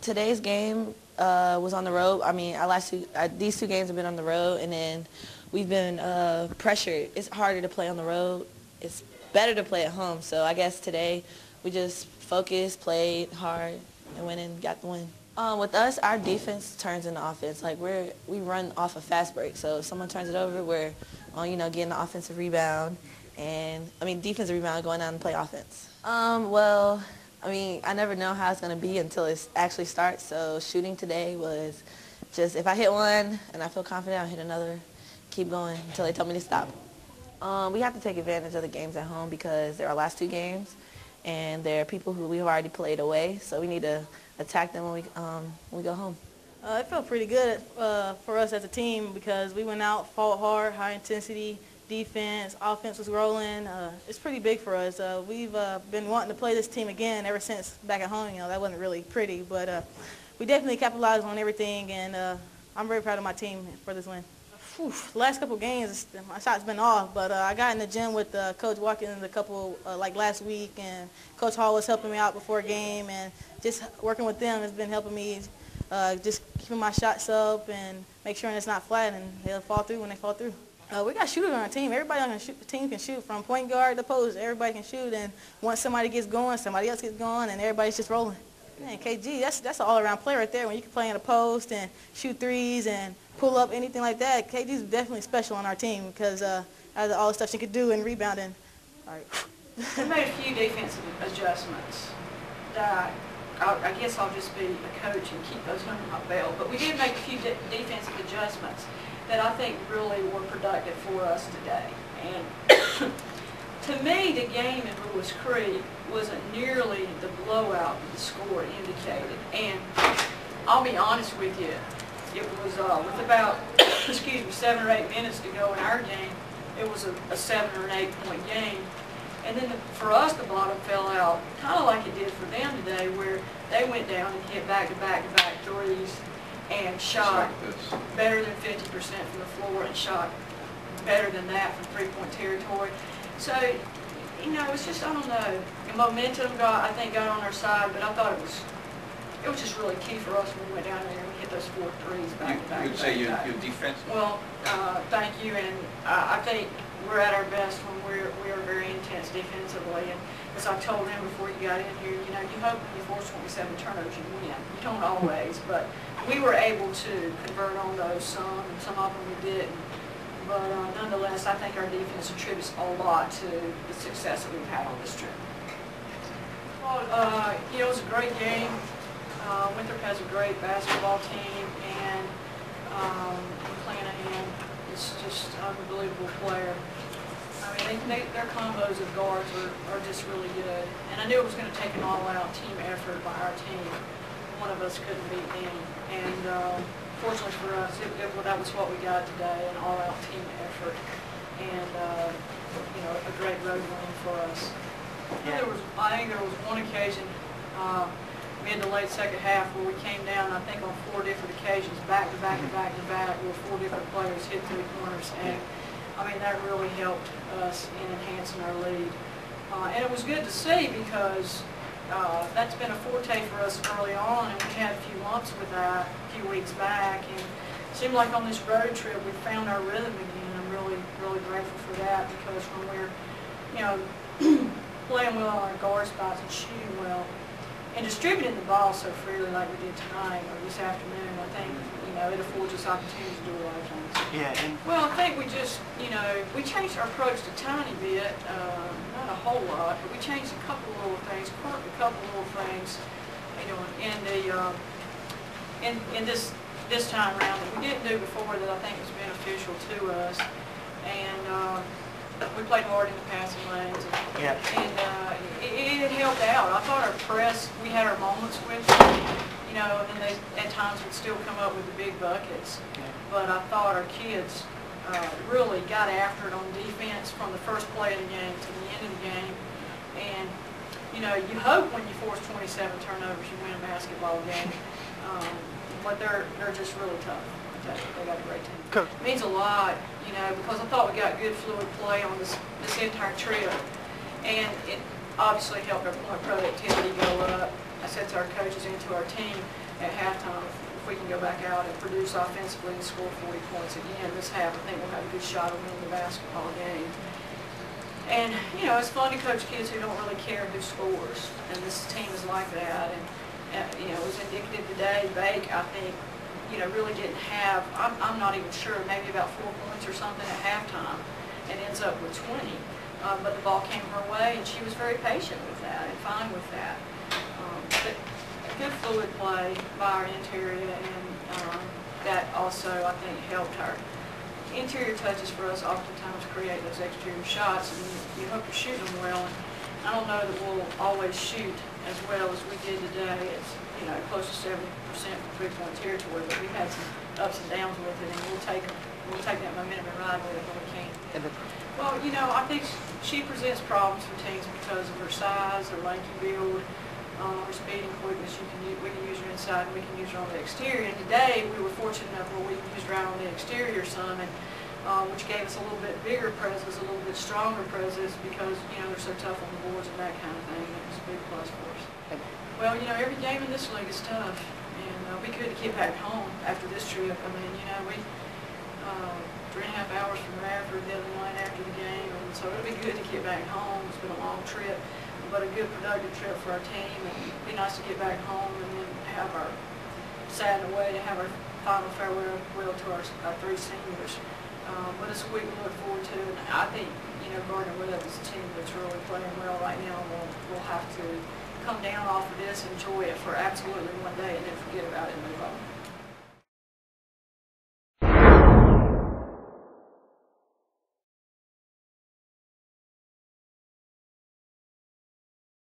Today's game was on the road. I mean, these two games have been on the road, and then we've been pressured. It's harder to play on the road. It's better to play at home. So I guess today we just focused, played hard, and went and got the win. With us, our defense turns into offense. Like we run off a fast break. So if someone turns it over, we're getting the offensive rebound, and defensive rebound, going out and play offense. Well, I never know how it's going to be until it actually starts. So shooting today was just, if I hit one and I feel confident, I'll hit another, keep going until they tell me to stop. We have to take advantage of the games at home because they're our last two games, and they're people who we've already played away. So we need to attack them when we go home. It felt pretty good for us as a team because we went out, fought hard, high intensity, defense, offense was rolling. It's pretty big for us. We've been wanting to play this team again ever since back at home. That wasn't really pretty, but we definitely capitalized on everything, and I'm very proud of my team for this win. The last couple games, my shot's been off, but I got in the gym with Coach Watkins a couple, like last week, and Coach Hall was helping me out before a game, and just working with them has been helping me just keeping my shots up and make sure it's not flat and they'll fall through when they fall through. We got shooters on our team. Everybody on the team can shoot, from point guard to post. Everybody can shoot, and once somebody gets going, somebody else gets going, and everybody's just rolling. Man, KG, that's an all-around play right there. When you can play in a post and shoot threes and pull up, anything like that, KG's definitely special on our team because of all the stuff she could do and rebounding. All right. We made a few defensive adjustments that I guess I'll just be a coach and keep those under my belt. But we did make a few defensive adjustments that I think really were productive for us today. And to me, the game in Lewis Creek wasn't nearly the blowout the score indicated. And I'll be honest with you, it was with about 7 or 8 minutes to go in our game, it was a 7 or an 8 point game. And then for us, the bottom fell out, kind of like it did for them today, where they went down and hit back-to-back-to-back threes and shot better than 50% from the floor and shot better than that from three-point territory. So, it's just, I don't know. The momentum I think got on our side, but I thought it was just really key for us when we went down there and hit those 4 threes back-to-back. You would say your defense? Well, thank you, and I think we're at our best when we are very intense defensively. And as I told him before you got in here, you hope when you force 27 turnovers you win. You don't always, but we were able to convert on those some, and some of them we didn't. But nonetheless, I think our defense attributes a lot to the success that we've had on this trip. Well, it was a great game. Winthrop has a great basketball team, and McClanahan is just an unbelievable player. Their combos of guards are just really good. And I knew it was going to take an all-out team effort by our team. One of us couldn't beat them. And fortunately for us, that was what we got today, an all-out team effort. And, a great road win for us. I think there was one occasion mid to late second half where we came down, I think on 4 different occasions, back-to-back, where 4 different players hit 3 corners. And that really helped us in enhancing our lead. And it was good to see because that's been a forte for us early on, and we had a few lumps with that a few weeks back. And it seemed like on this road trip we found our rhythm again. I'm really, really grateful for that because when we're, playing well on our guard spots and shooting well and distributing the ball so freely like we did tonight or this afternoon, I think, it affords us opportunities to do a lot of things. Yeah. Well, I think we just, we changed our approach a tiny bit, not a whole lot, but we changed a couple little things, quirked a couple little things, in this time around that we didn't do before that I think was beneficial to us. And we played hard in the passing lanes, and it helped out. I thought our press, we had our moments with them, and then they at times would still come up with the big buckets. But I thought our kids really got after it on defense from the first play of the game to the end of the game. And you hope when you force 27 turnovers you win a basketball game, but they're just really tough. They got a great team. Coach. It means a lot, because I thought we got good fluid play on this entire trip, and it obviously helped our point productivity go up. I said to our coaches and to our team at halftime, if we can go back out and produce offensively and score 40 points again this half, I think we'll have a good shot of winning the basketball game. And, you know, it's fun to coach kids who don't really care who scores, and this team is like that. And you know, it was indicative today. Bake, I think, you know, really didn't have, I'm not even sure, maybe about 4 points or something at halftime, and ends up with 20. But the ball came her way, and she was very patient with that and fine with that. But a good fluid play by our interior, and that also, I think, helped her. Interior touches for us oftentimes create those exterior shots, and you hope you're shooting them well. And I don't know that we'll always shoot as well as we did today. It's, you know, close to 70% from three-point territory, but we've had some ups and downs with it, and we'll take that momentum and ride with it when we can. Well, you know, I think she presents problems for teams because of her size, her lanky build, her speed and quickness. We can use her inside, and we can use her on the exterior. And today we were fortunate enough where we used her out on the exterior some, and which gave us a little bit bigger presence, a little bit stronger presence, because, you know, they're so tough on the boards and that kind of thing. It was a big plus for us. Well, you know, every game in this league is tough, and we couldn't get back home after this trip. I mean, you know, we 3.5 hours from Radford the other night after the game, and so it'll be good to get back home. It's been a long trip, but a good productive trip for our team, and it'd be nice to get back home and then have our, sad in a way, to have our final farewell to our three seniors. But it's a week to look forward to, and I think, you know, Gardner Webb is a team that's really playing well right now, and we'll have to come down off of this, enjoy it for absolutely one day, and then forget about it and move on.